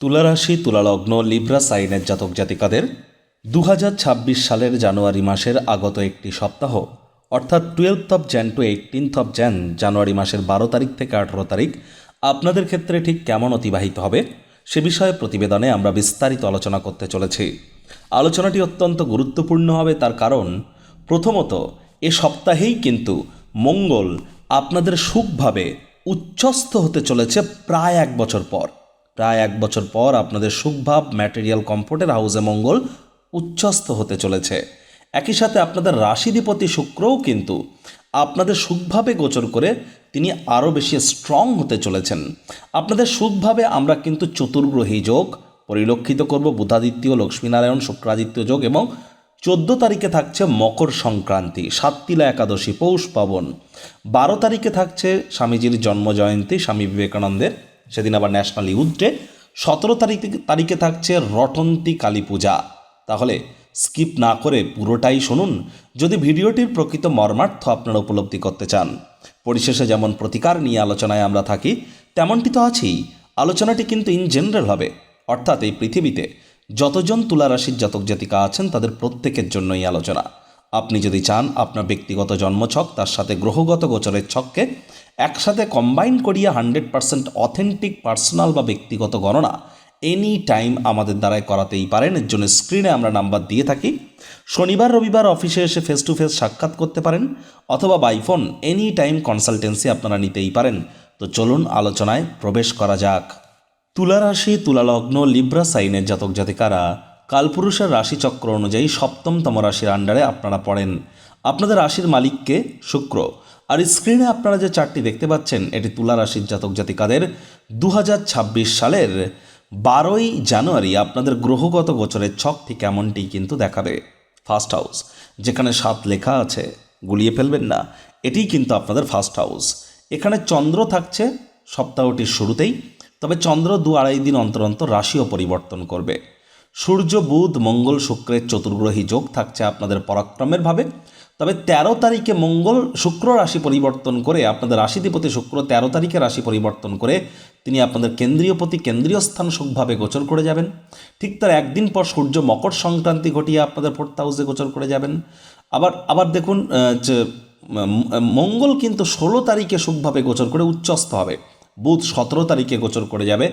তুলা রাশি, তুলা লগ্ন, লিব্রা সাইনের জাতক জাতিকাদের 2026 সালের জানুয়ারি মাসের আগত একটি সপ্তাহ অর্থাৎ 12 জ্যান টু 18 জ্যান, জানুয়ারি মাসের 12 তারিখ থেকে 18 তারিখ আপনাদের ক্ষেত্রে ঠিক কেমন অতিবাহিত হবে সে বিষয়ে প্রতিবেদনে আমরা বিস্তারিত আলোচনা করতে চলেছি। আলোচনাটি অত্যন্ত গুরুত্বপূর্ণ হবে, তার কারণ প্রথমত এ সপ্তাহেই কিন্তু মঙ্গল আপনাদের সুখভাবে উচ্চস্থ হতে চলেছে প্রায় এক বছর পর আপনাদের সুখভাব ম্যাটেরিয়াল কমফোর্টের হাউসে মঙ্গল উচ্চস্থ হতে চলেছে। একই সাথে আপনাদের রাশিধিপতি শুক্রও কিন্তু আপনাদের সুখভাবে গোচর করে তিনি আরও বেশি স্ট্রং হতে চলেছেন। আপনাদের সুখভাবে আমরা কিন্তু চতুর্গ্রহী যোগ পরিলক্ষিত করব, বুধাদিত্য, লক্ষ্মীনারায়ণ, শুক্রাদিত্য যোগ, এবং 14 তারিখে থাকছে মকর সংক্রান্তি, সাততিলা একাদশী, পৌষ পাবন। 12 তারিখে থাকছে স্বামীজির জন্মজয়ন্তী, স্বামী বিবেকানন্দের, সেদিন আবার ন্যাশনাল ইউথ ডে। 17 তারিখে থাকছে রটন্তী কালী পূজা। তাহলে স্কিপ না করে পুরোটাই শুনুন যদি ভিডিওটির প্রকৃত মর্মার্থ আপনারা উপলব্ধি করতে চান। পরিশেষে যেমন প্রতিকার নিয়ে আলোচনায় আমরা থাকি, তেমনটি তো আছেই। আলোচনাটি কিন্তু ইন জেনারেল হবে, অর্থাৎ এই পৃথিবীতে যতজন তুলা রাশির জাতক জাতিকা আছেন তাদের প্রত্যেকের জন্য এই আলোচনা। আপনি যদি চান আপনার ব্যক্তিগত জন্মছক তার সাথে গ্রহগত গোচরের ছককে একসাথে কম্বাইন করিয়া 100% অথেন্টিক পার্সোনাল বা ব্যক্তিগত গণনা এনি টাইম আমাদের দ্বারাই করাতেই পারেন। এর জন্য স্ক্রিনে আমরা নাম্বার দিয়ে থাকি। শনিবার রবিবার অফিসে এসে ফেস টু ফেস সাক্ষাৎ করতে পারেন, অথবা by phone any time consultancy আপনারা নিতেই পারেন। তো চলুন আলোচনায় প্রবেশ করা যাক। তুলা রাশি, তুলা লগ্ন, লিব্রা সাইনের জাতক জাতিকারা কালপুরুষের রাশিচক্র অনুযায়ী সপ্তমতম রাশির আন্ডারে আপনারা পড়েন। আপনাদের রাশির মালিককে শুক্র। আর স্ক্রিনে আপনারা যে চার্টটি দেখতে পাচ্ছেন এটি তুলা রাশির জাতক জাতিকাদের 2026 সালের 12ই জানুয়ারি আপনাদের গ্রহগত গোচরের ছকটি কেমনটি কিন্তু দেখাবে। ফার্স্ট হাউস, যেখানে 7 লেখা আছে, গুলিয়ে ফেলবেন না, এটিই কিন্তু আপনাদের ফার্স্ট হাউস। এখানে চন্দ্র থাকছে সপ্তাহটির শুরুতেই, তবে চন্দ্র 2-2.5 দিন অন্তর অন্তর রাশিও পরিবর্তন করবে। সূর্য, বুধ, মঙ্গল, শুক্রের চতুর্গ্রহী যোগ থাকছে আপনাদের পরাক্রমের ভাবে। তবে 13 তারিখে শুক্র রাশি পরিবর্তন করে, আপনাদের রাশিধিপতি শুক্র 13 তারিখে রাশি পরিবর্তন করে তিনি আপনাদের কেন্দ্রীয় স্থান সুখভাবে গোচর করে যাবেন। ঠিক তার একদিন পর সূর্য মকর সংক্রান্তি ঘটিয়ে আপনাদের 4th হাউসে গোচর করে যাবেন। আবার দেখুন মঙ্গল কিন্তু 16 তারিখে সুখভাবে গোচর করে উচ্চস্থ হবে। বুধ 17 তারিখে গোচর করে যাবে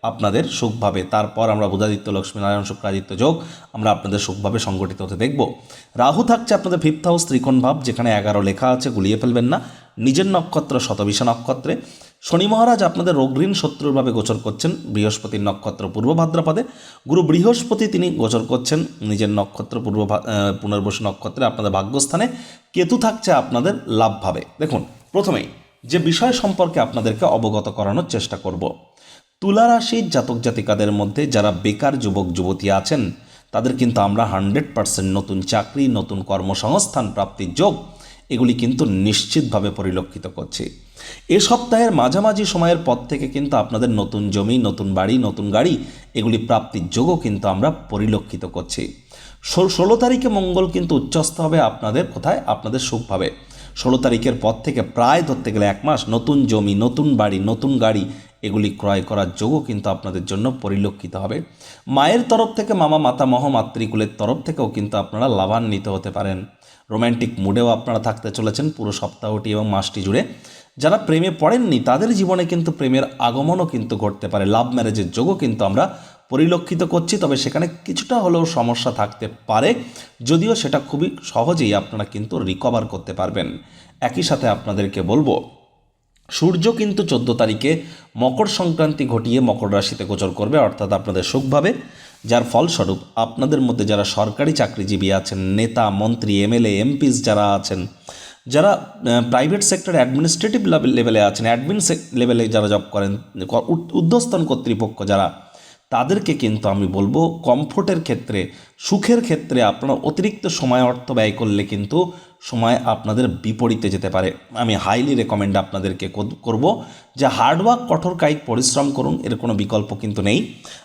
আপনাদের সুখভাবে। তারপর আমরা বুধাদিত্য, লক্ষ্মীনারায়ণ, শুক্রাদিত্য যোগ আমরা আপনাদের সুখভাবে সংগঠিত হতে দেখব। রাহু থাকছে আপনাদের 5th হাউস ত্রিকোণ ভাব, যেখানে 11 লেখা আছে, গুলিয়ে ফেলবেন না, নিজের নক্ষত্র শতবিশা নক্ষত্রে। শনি মহারাজ আপনাদের রোগঋণ শত্রুরভাবে গোচর করছেন বৃহস্পতির নক্ষত্র পূর্ব ভাদ্রপদে। গুরু বৃহস্পতি তিনি গোচর করছেন নিজের নক্ষত্র পুনর্বসু নক্ষত্রে, আপনাদের ভাগ্যস্থানে। কেতু থাকছে আপনাদের লাভভাবে। দেখুন, প্রথমেই যে বিষয় সম্পর্কে আপনাদেরকে অবগত করানোর চেষ্টা করব, তুলা রাশির জাতক জাতিকাদের মধ্যে যারা বেকার যুবক যুবতী আছেন তাদের কিন্তু আমরা 100% নতুন চাকরি, নতুন কর্মসংস্থান প্রাপ্তির যোগ এগুলি কিন্তু নিশ্চিতভাবে পরিলক্ষিত করছি। এ সপ্তাহের মাঝামাঝি সময়ের পর থেকে কিন্তু আপনাদের নতুন জমি, নতুন বাড়ি, নতুন গাড়ি এগুলি প্রাপ্তির যোগও কিন্তু আমরা পরিলক্ষিত করছি। 16 তারিখে মঙ্গল কিন্তু উচ্চস্থ হবে আপনাদের কোথায়? আপনাদের সুখভাবে। 16 তারিখের পর থেকে প্রায় ধরতে গেলে 1 মাস নতুন জমি, নতুন বাড়ি, নতুন গাড়ি এগুলি ক্রয় করার যোগও কিন্তু আপনাদের জন্য পরিলক্ষিত হবে। মায়ের তরফ থেকে, মাতামহ, মাতৃকুলের তরফ থেকেও কিন্তু আপনারা লাভান্বিত হতে পারেন। রোম্যান্টিক মুডেও আপনারা থাকতে চলেছেন পুরো সপ্তাহটি এবং মাসটি জুড়ে। যারা প্রেমে পড়েননি তাদের জীবনে কিন্তু প্রেমের আগমনও কিন্তু ঘটতে পারে। লাভ ম্যারেজের যোগও কিন্তু আমরা পরিলক্ষিত করছি, তবে সেখানে কিছুটা হলেও সমস্যা থাকতে পারে, যদিও সেটা খুবই সহজেই আপনারা কিন্তু রিকভার করতে পারবেন। একই সাথে আপনাদেরকে বলবো, সূর্য কিন্তু 14 তারিখে মকর সংক্রান্তি ঘটিয়ে মকর রাশিতে গোচর করবে, অর্থাৎ আপনাদের সুখভাবে, যার ফলস্বরূপ আপনাদের মধ্যে যারা সরকারি চাকরিজীবী আছেন, নেতা, মন্ত্রী, এমএলএ, এমপিস যারা আছেন, যারা প্রাইভেট সেক্টর অ্যাডমিনিস্ট্রেটিভ লেভেলে আছেন, অ্যাডমিন লেভেলে যারা জব করেন, ঊর্ধ্বতন কর্তৃপক্ষ যারা, তাদেরকে কিন্তু আমি বলবো কমফোর্টের ক্ষেত্রে, সুখের ক্ষেত্রে আপনারা অতিরিক্ত সময় অর্থ ব্যয় করলে কিন্তু সময় আপনাদের বিপরীতে যেতে পারে। আমি হাইলি রেকমেন্ড আপনাদেরকে করব যে হার্ডওয়ার্ক, কঠোর কায়িক পরিশ্রম করুন, এর কোনো বিকল্প কিন্তু নেই।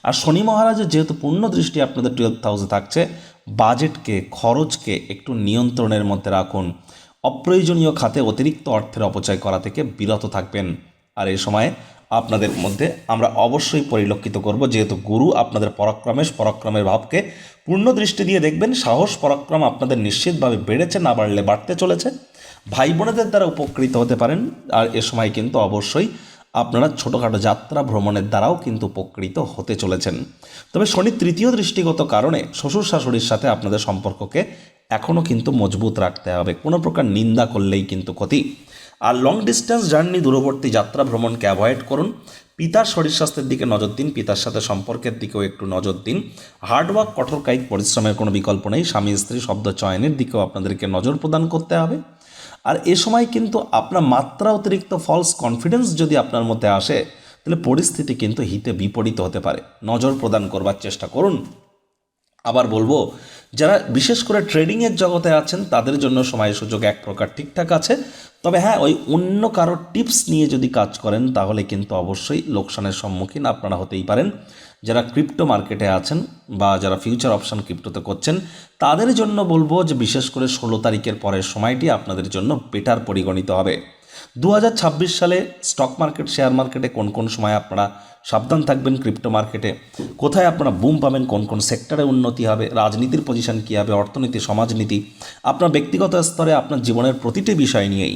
আর শনি মহারাজের যেহেতু পূর্ণ দৃষ্টি আপনাদের 12th হাউসে থাকছে, বাজেটকে, খরচকে একটু নিয়ন্ত্রণের মধ্যে রাখুন। অপ্রয়োজনীয় খাতে অতিরিক্ত অর্থের অপচয় করা থেকে বিরত থাকবেন। আর এই সময় আপনাদের মধ্যে আমরা অবশ্যই পরিলক্ষিত করব, যেহেতু গুরু আপনাদের পরাক্রমের ভাবকে পূর্ণ দৃষ্টি দিয়ে দেখবেন। সাহস পরাক্রম আপনাদের নিশ্চিতভাবে বেড়েছে, না বাড়লে বাড়তে চলেছে। ভাই বোনেদের দ্বারা উপকৃত হতে পারেন। আর এ সময় কিন্তু অবশ্যই আপনারা ছোটোখাটো যাত্রা ভ্রমণের দ্বারাও কিন্তু উপকৃত হতে চলেছেন। তবে শনির তৃতীয় দৃষ্টিগত কারণে শ্বশুর শাশুড়ির সাথে আপনাদের সম্পর্ককে এখনও কিন্তু মজবুত রাখতে হবে। কোনো প্রকার নিন্দা করলেই কিন্তু ক্ষতি। আর লং ডিস্টেন্স জার্নি, দূরবর্তী যাত্রা ভ্রমণকে অ্যাভয়েড করুন। পিতার শরীর স্বাস্থ্যের দিকে নজর দিন, পিতার সাথে সম্পর্কের দিকেও একটু নজর দিন। হার্ডওয়ার্ক, কঠোর কায়িক পরিশ্রমের কোনো বিকল্প নেই। স্বামী স্ত্রী শব্দ চয়নের দিকেও আপনাদেরকে নজর প্রদান করতে হবে। আর এ সময় কিন্তু আপনার মাত্রা অতিরিক্ত ফলস কনফিডেন্স যদি আপনার মধ্যে আসে, তাহলে পরিস্থিতি কিন্তু হিতে বিপরীত হতে পারে। নজর প্রদান করবার চেষ্টা করুন। আবার বলবো, যারা বিশেষ করে ট্রেডিংয়ের জগতে আছেন তাদের জন্য সময় সুযোগ এক প্রকার ঠিকঠাক আছে। তবে হ্যাঁ, ওই অন্য কারো টিপস নিয়ে যদি কাজ করেন তাহলে কিন্তু অবশ্যই লোকসানের সম্মুখীন আপনারা হতেই পারেন। যারা ক্রিপ্টো মার্কেটে আছেন বা যারা ফিউচার অপশন ক্রিপ্টোতে করছেন, তাদের জন্য বলবো যে বিশেষ করে 16 তারিখের পরের সময়টি আপনাদের জন্য বেটার পরিগণিত হবে। 2026 সালে স্টক মার্কেট, শেয়ার মার্কেটে কোন কোন সময় আপনারা সাবধান থাকবেন, ক্রিপ্টো মার্কেটে কোথায় আপনারা বুম পাবেন, কোন কোন সেক্টরে উন্নতি হবে, রাজনীতির পজিশন কী হবে, অর্থনীতি, সমাজনীতি, আপনার ব্যক্তিগত স্তরে আপনার জীবনের প্রতিটি বিষয় নিয়েই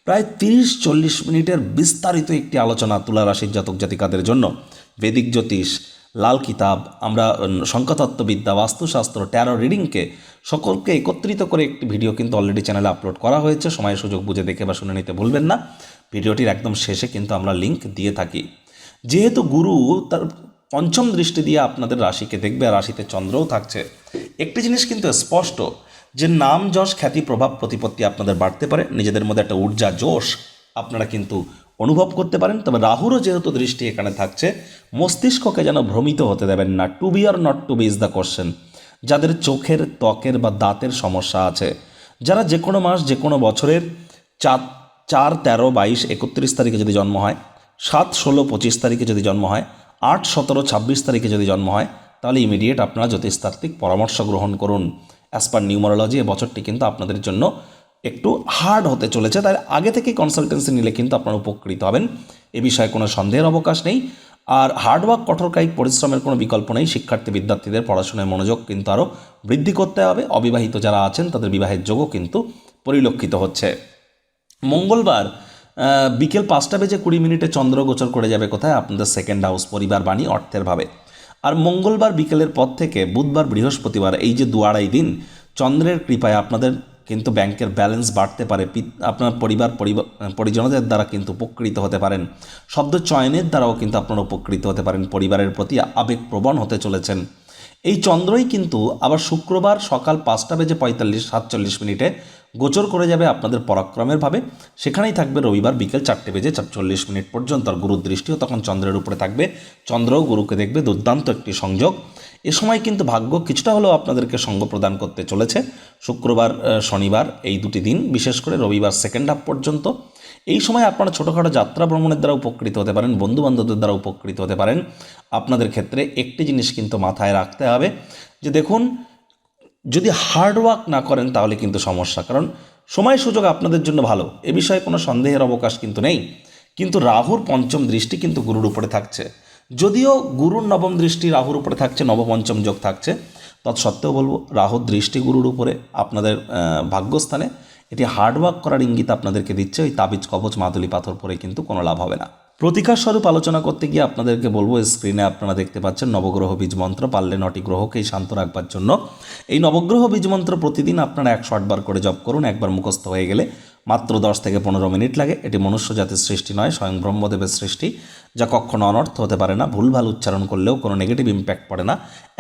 প্রায় 30-40 মিনিটের বিস্তারিত একটি আলোচনা তুলা রাশির জাতক জাতিকাদের জন্য। বৈদিক জ্যোতিষ, লাল কিতাব, আমরা সংখ্যাতত্ত্ববিদ্যা, বাস্তুশাস্ত্র, ট্যারো রিডিংকে সকলকে একত্রিত করে একটি ভিডিও কিন্তু অলরেডি চ্যানেলে আপলোড করা হয়েছে। সময় সুযোগ বুঝে দেখে বা শুনে নিতে ভুলবেন না। ভিডিওটির একদম শেষে কিন্তু আমরা লিঙ্ক দিয়ে থাকি। যেহেতু গুরু তার পঞ্চম দৃষ্টি দিয়ে আপনাদের রাশিকে দেখবে আর রাশিতে চন্দ্রও থাকছে, একটি জিনিস কিন্তু স্পষ্ট যে নাম, যশ, খ্যাতি, প্রভাব, প্রতিপত্তি আপনাদের বাড়তে পারে। নিজেদের মধ্যে একটা ঊর্জা, জোশ আপনারা কিন্তু অনুভব করতে পারেন। তবে রাহুরও যেহেতু দৃষ্টি এখানে থাকছে, মস্তিষ্ককে যেন ভ্রমিত হতে দেবেন না। To be or not to be is the question. যাদের চোখের, ত্বকের বা দাঁতের সমস্যা আছে, যারা যে কোনো মাস, যে কোনো বছরের 4, 13, 22, 31 তারিখে যদি জন্ম হয়, 7, 16, 25 তারিখে যদি জন্ম হয়, 8, 17, 26 তারিখে যদি জন্ম হয়, তাহলে ইমিডিয়েট আপনারা জ্যোতিষতাত্ত্বিক পরামর্শ গ্রহণ করুন। অ্যাজ পার নিউমারোলজি এ বছরটি কিন্তু আপনাদের জন্য একটু হার্ড হতে চলেছে, তাই আগে থেকে কনসালটেন্সি নিলে কিন্তু আপনারা উপকৃত হবেন, এ বিষয়ে কোনো সন্দেহের অবকাশ নেই। আর হার্ডওয়ার্ক, কঠোর কায়িক পরিশ্রমের কোনো বিকল্প নেই। শিক্ষার্থী বিদ্যার্থীদের পড়াশোনায় মনোযোগ কিন্তু আরও বৃদ্ধি করতে হবে। অবিবাহিত যারা আছেন তাদের বিবাহের যোগও কিন্তু পরিলক্ষিত হচ্ছে। মঙ্গলবার বিকেল 5:20 চন্দ্র গোচর করে যাবে কোথায়? আপনাদের সেকেন্ড হাউস, পরিবার, বাণী, অর্থের ভাবে। আর মঙ্গলবার বিকেলের পর থেকে বুধবার, বৃহস্পতিবার, এই যে 2-2.5 দিন চন্দ্রের কৃপায় আপনাদের কিন্তু ব্যাংকের ব্যালেন্স বাড়তে পারে। আপনার পরিজনদের দ্বারা কিন্তু উপকৃত হতে পারেন। শব্দ চয়নের দ্বারাও কিন্তু আপনারা উপকৃত হতে পারেন। পরিবারের প্রতি আবেগপ্রবণ হতে চলেছেন। এই চন্দ্রই কিন্তু আবার শুক্রবার সকাল 5:45-47 গোচর করে যাবে আপনাদের পরাক্রমের ভাবে। সেখানেই থাকবে রবিবার বিকেল 4:40 পর্যন্ত। আর গুরুর দৃষ্টিও তখন চন্দ্রের উপরে থাকবে। চন্দ্রও গুরুকে দেখবে। দুর্দান্ত একটি সংযোগ। এ সময় কিন্তু ভাগ্য কিছুটা হলেও আপনাদেরকে সঙ্গ প্রদান করতে চলেছে। শুক্রবার, শনিবার এই দুটি দিন, বিশেষ করে রবিবার সেকেন্ড হাফ পর্যন্ত। এই সময় আপনারা ছোটোখাটো যাত্রা ভ্রমণের দ্বারা উপকৃত হতে পারেন, বন্ধুবান্ধবদের দ্বারা উপকৃত হতে পারেন। আপনাদের ক্ষেত্রে একটি জিনিস কিন্তু মাথায় রাখতে হবে যে দেখুন, যদি হার্ডওয়ার্ক না করেন তাহলে কিন্তু সমস্যা। কারণ সময় সুযোগ আপনাদের জন্য ভালো, এ বিষয়ে কোনো সন্দেহের অবকাশ কিন্তু নেই। কিন্তু রাহুর পঞ্চম দৃষ্টি কিন্তু গুরুর উপরে থাকছে। যদিও গুরুর নবম দৃষ্টি রাহুর উপরে থাকছে, নবপঞ্চম যোগ থাকছে, তৎসত্ত্বেও বলবো রাহুর দৃষ্টি গুরুর উপরে আপনাদের ভাগ্যস্থানে, এটি হার্ডওয়ার্ক করার ইঙ্গিত আপনাদেরকে দিচ্ছে। ওই তাবিজ, কবচ, মাদুলি পাথর পরে কিন্তু কোনো লাভ হবে না। প্রতিকার স্বরূপ আলোচনা করতে গিয়ে আপনাদেরকে বলবো, স্ক্রিনে আপনারা দেখতে পাচ্ছেন নবগ্রহ বীজ মন্ত্র। পারলে 9টি গ্রহকেই শান্ত রাখবার জন্য এই নবগ্রহ বীজ মন্ত্র প্রতিদিন আপনারা 108 বার করে জপ করুন। একবার মুখস্থ হয়ে গেলে মাত্র 10 থেকে 15 মিনিট লাগে। এটি মনুষ্য জাতির সৃষ্টি নয়, স্বয়ং ব্রহ্মদেবের সৃষ্টি, যা কখনো অনর্থ হতে পারে না। ভুলভাল উচ্চারণ করলেও কোনো নেগেটিভ ইম্প্যাক্ট পড়ে না।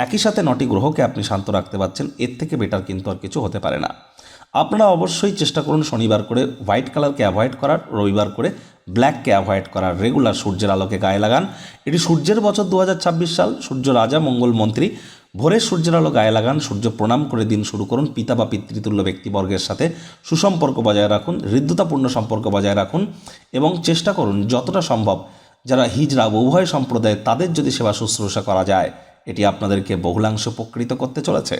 একই সাথে 9টি গ্রহকে আপনি শান্ত রাখতে পারছেন, এর থেকে বেটার কিন্তু আর কিছু হতে পারে না। আপনারা অবশ্যই চেষ্টা করুন শনিবার করে হোয়াইট কালারকে অ্যাভয়েড করার, রবিবার করে ব্ল্যাককে অ্যাভয়েড করার। রেগুলার সূর্যের আলোকে গায়ে লাগান। এটি সূর্যের বছর 2026 সাল। সূর্য রাজা, মঙ্গল মন্ত্রী। ভোরে সূর্যের আলো গায়ে লাগান, সূর্য প্রণাম করে দিন শুরু করুন। পিতা বা পিতৃতুল্য ব্যক্তিবর্গের সাথে সুসম্পর্ক বজায় রাখুন, হৃদ্যতাপূর্ণ সম্পর্ক বজায় রাখুন এবং চেষ্টা করুন যতটা সম্ভব যারা হিজড়া উভয় সম্প্রদায়, তাদের যদি সেবা শুশ্রূষা করা যায়, এটি আপনাদেরকে বহুলাংশ উপকৃত করতে চলেছে।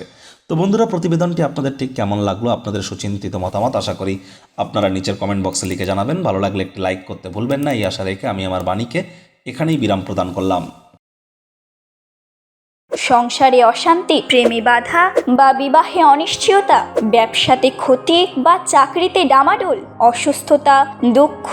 তো বন্ধুরা, প্রতিবেদনটি আপনাদের ঠিক কেমন লাগলো, আপনাদের সুচিন্তিত মতামত আশা করি আপনারা নিচের কমেন্ট বক্সে লিখে জানাবেন। ভালো লাগলে একটি লাইক করতে ভুলবেন না। এই আশা রেখে আমি আমার বাণীকে এখানেই বিরাম প্রদান করলাম। সংসারে অশান্তি, প্রেমে বাধা বা বিবাহে অনিশ্চয়তা, ব্যবসাতে ক্ষতি বা চাকরিতে ডামাডোল, অসুস্থতা, দুঃখ,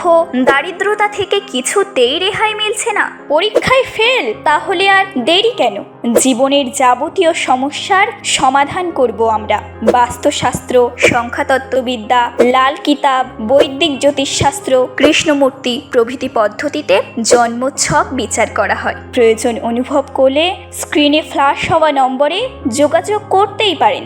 দারিদ্রতা থেকে কিছুতেই রেহাই মিলছে না, পরীক্ষায় ফেল, তাহলে আর দেরি কেন? জীবনের যাবতীয় সমস্যার সমাধান করব আমরা। বাস্তুশাস্ত্র, সংখ্যাতত্ত্ববিদ্যা, লাল কিতাব, বৈদিক জ্যোতিষশাস্ত্র, কৃষ্ণমূর্তি প্রভৃতি পদ্ধতিতে জন্মছক বিচার করা হয়। প্রয়োজন অনুভব করলে স্ক্রিনে ফ্ল্যাশ হওয়া নম্বরে যোগাযোগ করতেই পারেন।